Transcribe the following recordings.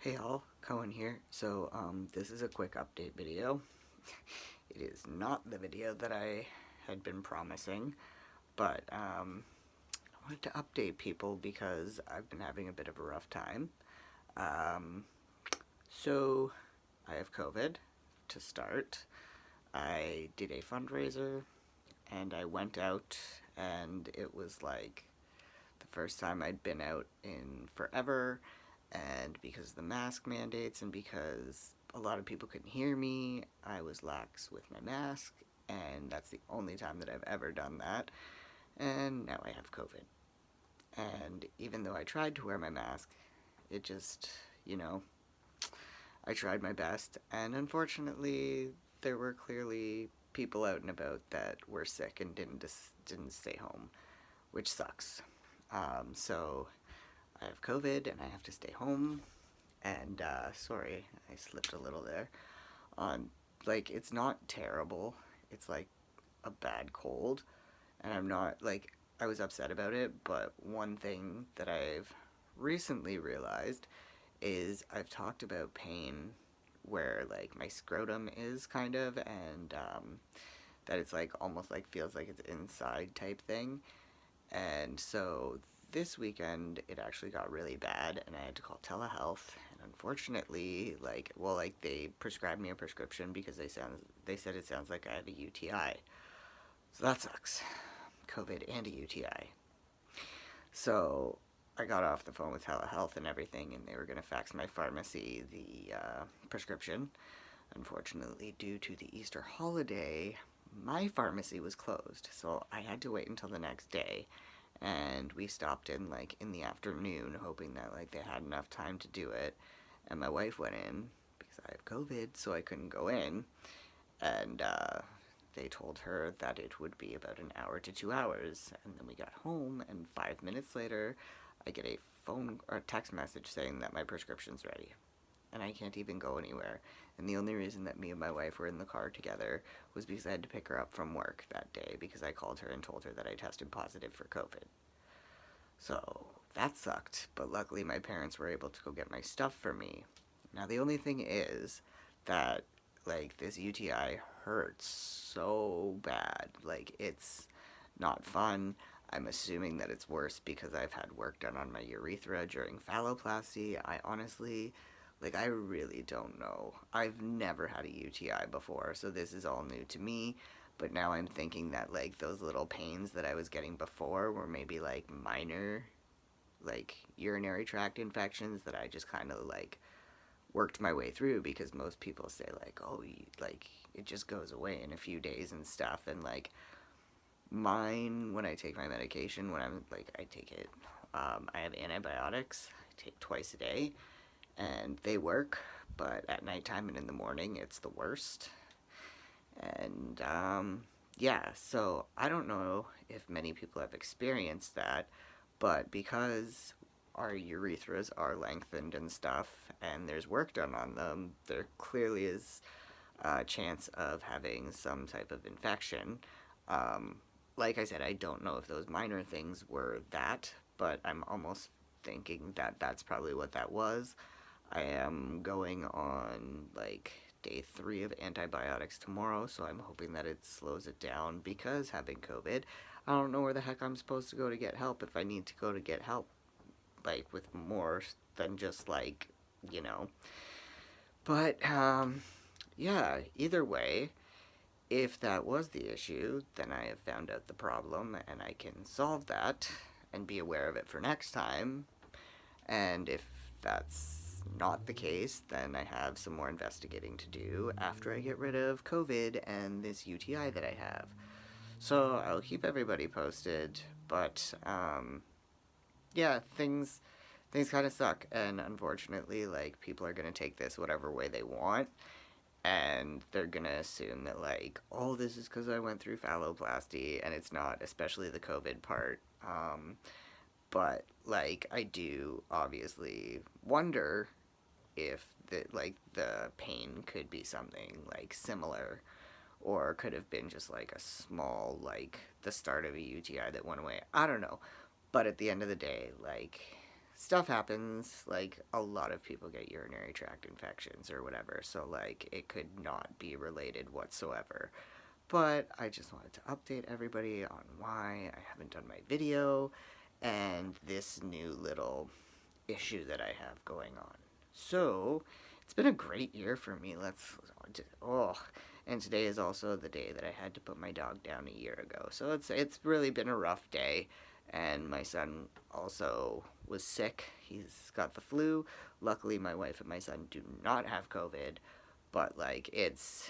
Hey all, Cohen here. This is a quick update video. It is not the video that I had been promising, but I wanted to update people because I've been having a bit of a rough time. Um, so, I have COVID to start. I did a fundraiser and I went out, and it was like the first time I'd been out in forever, and because of the mask mandates and because a lot of people couldn't hear me, I was lax with my mask, and that's the only time that I've ever done that. And now I have COVID. And even though I tried to wear my mask, it just, you know, I tried my best, and unfortunately, there were clearly people out and about that were sick and didn't stay home, which sucks. So I have COVID and I have to stay home. And sorry, I slipped a little there. On it's not terrible. It's like a bad cold, and I'm not like I was upset about it. But one thing that I've recently realized is I've talked about pain where like my scrotum is kind of, and that it's like almost like feels like it's inside type thing. And so this weekend it actually got really bad and I had to call telehealth, and unfortunately they prescribed me a prescription because they said it sounds like I have a UTI. So that sucks. COVID and a UTI. So I got off the phone with telehealth and everything, and they were going to fax my pharmacy the prescription. Unfortunately, due to the Easter holiday, my pharmacy was closed, so I had to wait until the next day. And we stopped in in the afternoon, hoping that they had enough time to do it. And my wife went in because I have COVID, so I couldn't go in. And they told her that it would be about an hour to 2 hours. And then we got home, and 5 minutes later, I get a phone or text message saying that my prescription's ready, and I can't even go anywhere. And the only reason that me and my wife were in the car together was because I had to pick her up from work that day because I called her and told her that I tested positive for COVID. So that sucked, but luckily my parents were able to go get my stuff for me. Now the only thing is that this UTI hurts so bad. It's not fun. I'm assuming that it's worse because I've had work done on my urethra during phalloplasty. I honestly, I really don't know. I've never had a UTI before, so this is all new to me. But now I'm thinking that, those little pains that I was getting before were maybe, minor, urinary tract infections that I just kind of, worked my way through because most people say, oh, it just goes away in a few days and stuff. And, mine, when I take my medication, when I take it, I have antibiotics. I take twice a day, and they work, but at nighttime and in the morning, it's the worst. And, yeah, so I don't know if many people have experienced that, but because our urethras are lengthened and stuff, and there's work done on them, there clearly is a chance of having some type of infection. Like I said, I don't know if those minor things were that, but I'm almost thinking that that's probably what that was. I am going on day 3 of antibiotics tomorrow, so I'm hoping that it slows it down because having COVID, I don't know where the heck I'm supposed to go to get help if I need to go to get help, with more than just you know. But, yeah, either way, if that was the issue, then I have found out the problem and I can solve that and be aware of it for next time. And if that's not the case, then I have some more investigating to do after I get rid of COVID and this UTI that I have. So I'll keep everybody posted, but yeah, things kind of suck, and unfortunately, people are gonna take this whatever way they want, and they're gonna assume that oh, this is because I went through phalloplasty, and it's not, especially the COVID part. But I do obviously wonder if the pain could be something similar, or could have been just a small the start of a UTI that went away. I don't know, but at the end of the day, stuff happens. Like, a lot of people get urinary tract infections or whatever, so like it could not be related whatsoever. But I just wanted to update everybody on why I haven't done my video and this new little issue that I have going on. So, it's been a great year for me. And today is also the day that I had to put my dog down a year ago. So it's really been a rough day, and my son also was sick. He's got the flu. Luckily, my wife and my son do not have COVID, but like it's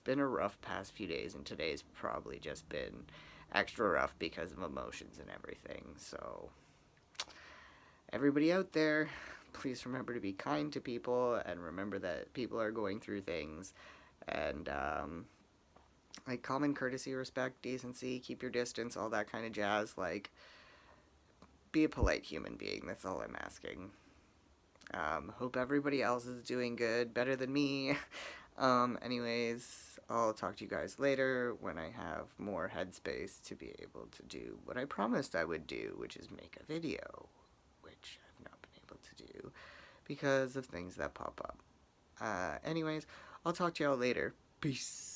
been a rough past few days, and today's probably just been extra rough because of emotions and everything. So everybody out there, please remember to be kind to people and remember that people are going through things. And like common courtesy, respect, decency, keep your distance, all that kind of jazz. Like, be a polite human being. That's all I'm asking. Hope everybody else is doing good, better than me. Anyways, I'll talk to you guys later when I have more headspace to be able to do what I promised I would do, which is make a video, which I've not been able to do because of things that pop up. Anyways, I'll talk to y'all later. Peace.